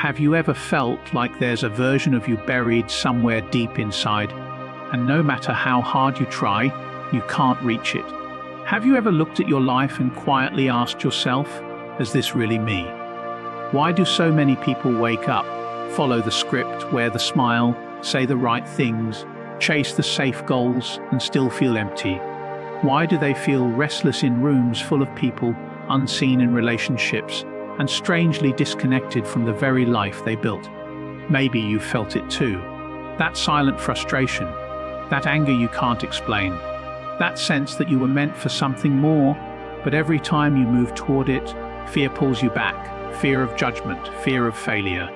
Have you ever felt like there's a version of you buried somewhere deep inside, and no matter how hard you try, you can't reach it? Have you ever looked at your life and quietly asked yourself, is this really me? Why do so many people wake up, follow the script, wear the smile, say the right things, chase the safe goals, and still feel empty? Why do they feel restless in rooms full of people, unseen in relationships, and strangely disconnected from the very life they built? Maybe you felt it too. That silent frustration, that anger you can't explain, that sense that you were meant for something more, but every time you move toward it, fear pulls you back. Fear of judgment, fear of failure,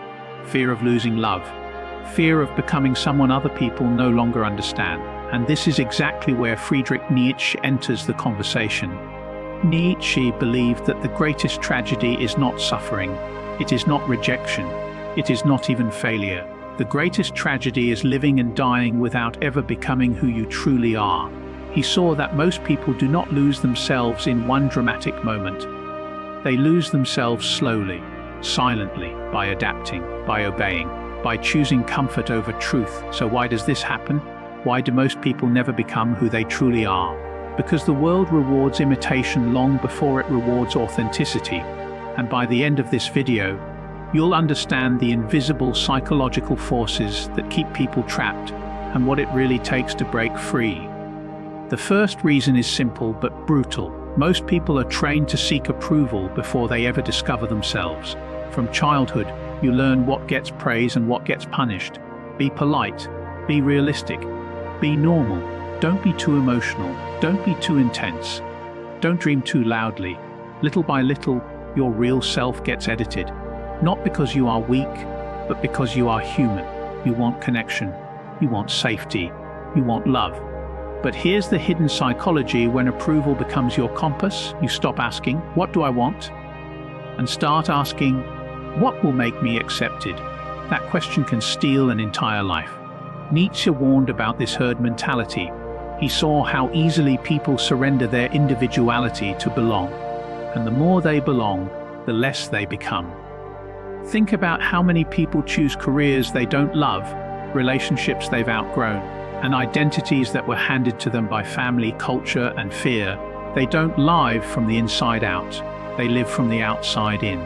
fear of losing love, fear of becoming someone other people no longer understand. And this is exactly where Friedrich Nietzsche enters the conversation. Nietzsche believed that the greatest tragedy is not suffering, it is not rejection, it is not even failure. The greatest tragedy is living and dying without ever becoming who you truly are. He saw that most people do not lose themselves in one dramatic moment. They lose themselves slowly, silently, by adapting, by obeying, by choosing comfort over truth. So why does this happen? Why do most people never become who they truly are? Because the world rewards imitation long before it rewards authenticity. And by the end of this video, you'll understand the invisible psychological forces that keep people trapped and what it really takes to break free. The first reason is simple but brutal. Most people are trained to seek approval before they ever discover themselves. From childhood, you learn what gets praise and what gets punished. Be polite, be realistic, be normal. Don't be too emotional, don't be too intense. Don't dream too loudly. Little by little, your real self gets edited. Not because you are weak, but because you are human. You want connection, you want safety, you want love. But here's the hidden psychology. When approval becomes your compass, you stop asking, what do I want? And start asking, what will make me accepted? That question can steal an entire life. Nietzsche warned about this herd mentality. He saw how easily people surrender their individuality to belong. And the more they belong, the less they become. Think about how many people choose careers they don't love, relationships they've outgrown, and identities that were handed to them by family, culture, and fear. They don't live from the inside out, they live from the outside in.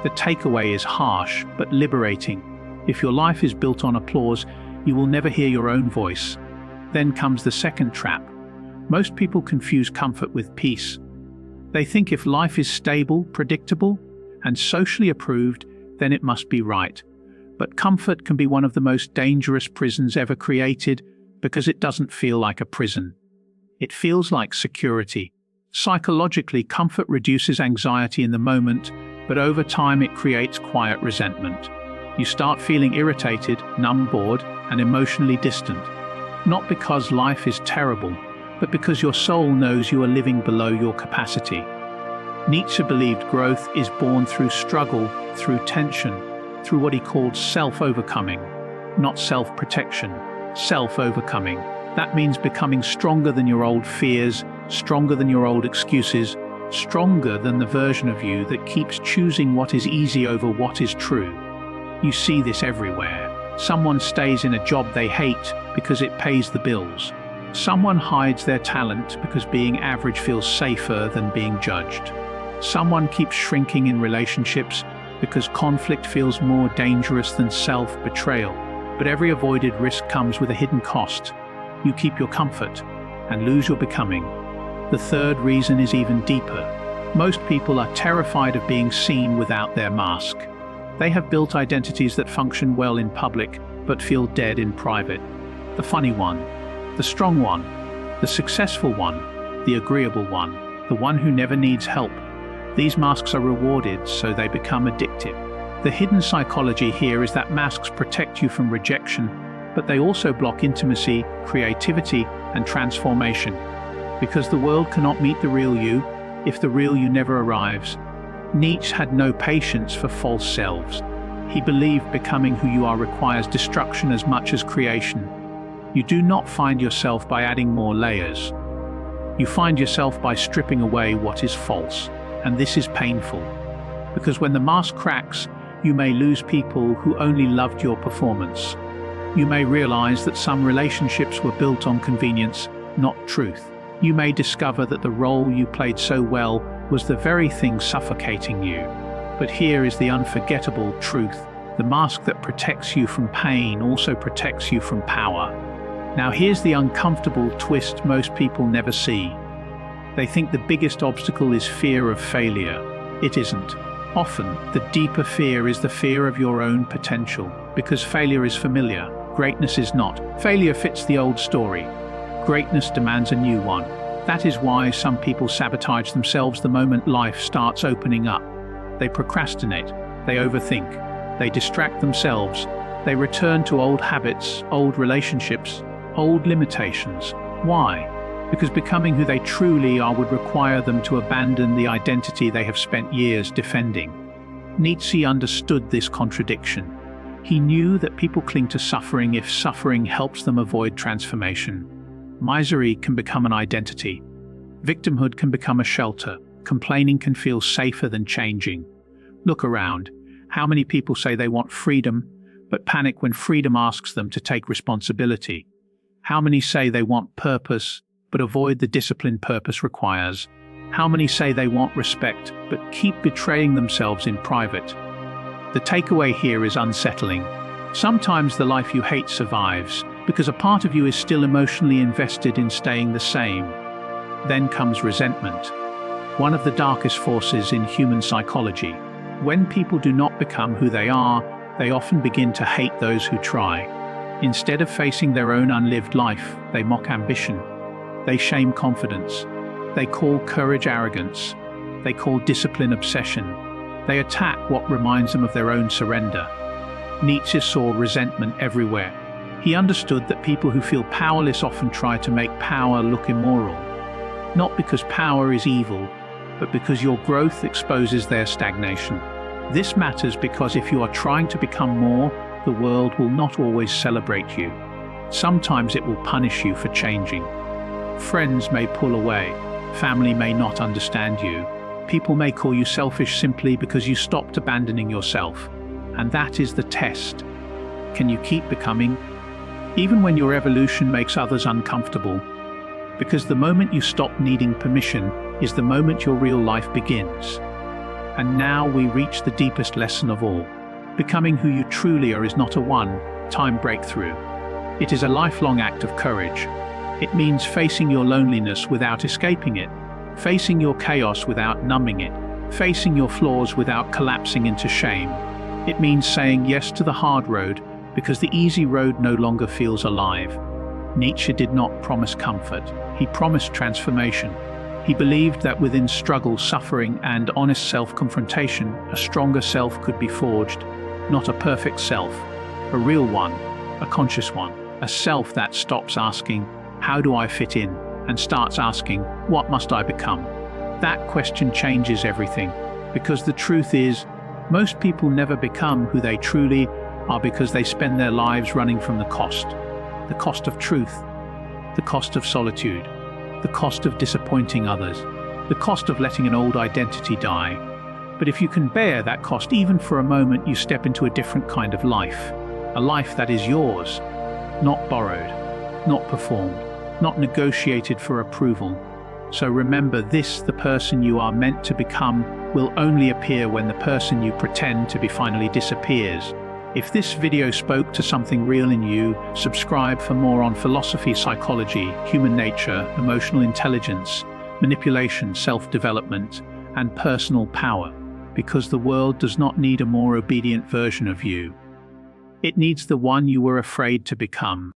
The takeaway is harsh, but liberating. If your life is built on applause, you will never hear your own voice. Then comes the second trap. Most people confuse comfort with peace. They think if life is stable, predictable, and socially approved, then it must be right. But comfort can be one of the most dangerous prisons ever created, because it doesn't feel like a prison. It feels like security. Psychologically, comfort reduces anxiety in the moment, but over time it creates quiet resentment. You start feeling irritated, numb, bored, and emotionally distant. Not because life is terrible, but because your soul knows you are living below your capacity. Nietzsche believed growth is born through struggle, through tension, through what he called self-overcoming, not self-protection. Self-overcoming. That means becoming stronger than your old fears, stronger than your old excuses, stronger than the version of you that keeps choosing what is easy over what is true. You see this everywhere. Someone stays in a job they hate because it pays the bills. Someone hides their talent because being average feels safer than being judged. Someone keeps shrinking in relationships because conflict feels more dangerous than self-betrayal. But every avoided risk comes with a hidden cost. You keep your comfort and lose your becoming. The third reason is even deeper. Most people are terrified of being seen without their mask. They have built identities that function well in public, but feel dead in private. The funny one, the strong one, the successful one, the agreeable one, the one who never needs help. These masks are rewarded, so they become addictive. The hidden psychology here is that masks protect you from rejection, but they also block intimacy, creativity, and transformation. Because the world cannot meet the real you if the real you never arrives. Nietzsche had no patience for false selves. He believed becoming who you are requires destruction as much as creation. You do not find yourself by adding more layers. You find yourself by stripping away what is false. And this is painful. Because when the mask cracks, You may lose people who only loved your performance. You may realize that some relationships were built on convenience, not truth. You may discover that the role you played so well was the very thing suffocating you. But here is the unforgettable truth. The mask that protects you from pain also protects you from power. Now here's the uncomfortable twist most people never see. They think the biggest obstacle is fear of failure. It isn't. Often, the deeper fear is the fear of your own potential, because failure is familiar, greatness is not. Failure fits the old story. Greatness demands a new one. That is why some people sabotage themselves the moment life starts opening up. They procrastinate, they overthink, they distract themselves, they return to old habits, old relationships, old limitations. Why? Because becoming who they truly are would require them to abandon the identity they have spent years defending. Nietzsche understood this contradiction. He knew that people cling to suffering if suffering helps them avoid transformation. Misery can become an identity. Victimhood can become a shelter. Complaining can feel safer than changing. Look around. How many people say they want freedom, but panic when freedom asks them to take responsibility? How many say they want purpose, but avoid the discipline purpose requires? How many say they want respect, but keep betraying themselves in private? The takeaway here is unsettling. Sometimes the life you hate survives, because a part of you is still emotionally invested in staying the same. Then comes resentment, one of the darkest forces in human psychology. When people do not become who they are, they often begin to hate those who try. Instead of facing their own unlived life, they mock ambition. They shame confidence. They call courage arrogance. They call discipline obsession. They attack what reminds them of their own surrender. Nietzsche saw resentment everywhere. He understood that people who feel powerless often try to make power look immoral. Not because power is evil, but because your growth exposes their stagnation. This matters because if you are trying to become more, the world will not always celebrate you. Sometimes it will punish you for changing. Friends may pull away. Family may not understand you. People may call you selfish simply because you stopped abandoning yourself. And that is the test. Can you keep becoming? Even when your evolution makes others uncomfortable. Because the moment you stop needing permission is the moment your real life begins. And now we reach the deepest lesson of all. Becoming who you truly are is not a one-time breakthrough. It is a lifelong act of courage. It means facing your loneliness without escaping it, facing your chaos without numbing it, facing your flaws without collapsing into shame. It means saying yes to the hard road because the easy road no longer feels alive. Nietzsche did not promise comfort. He promised transformation. He believed that within struggle, suffering, and honest self-confrontation, a stronger self could be forged. Not a perfect self, a real one, a conscious one, a self that stops asking, "How do I fit in?" and starts asking, "What must I become?" That question changes everything, because the truth is, most people never become who they truly are because they spend their lives running from the cost of truth, the cost of solitude, the cost of disappointing others, the cost of letting an old identity die. But if you can bear that cost even for a moment, you step into a different kind of life, a life that is yours, not borrowed, not performed, not negotiated for approval. So remember this: the person you are meant to become will only appear when the person you pretend to be finally disappears. If this video spoke to something real in you, subscribe for more on philosophy, psychology, human nature, emotional intelligence, manipulation, self-development, and personal power, because the world does not need a more obedient version of you. It needs the one you were afraid to become.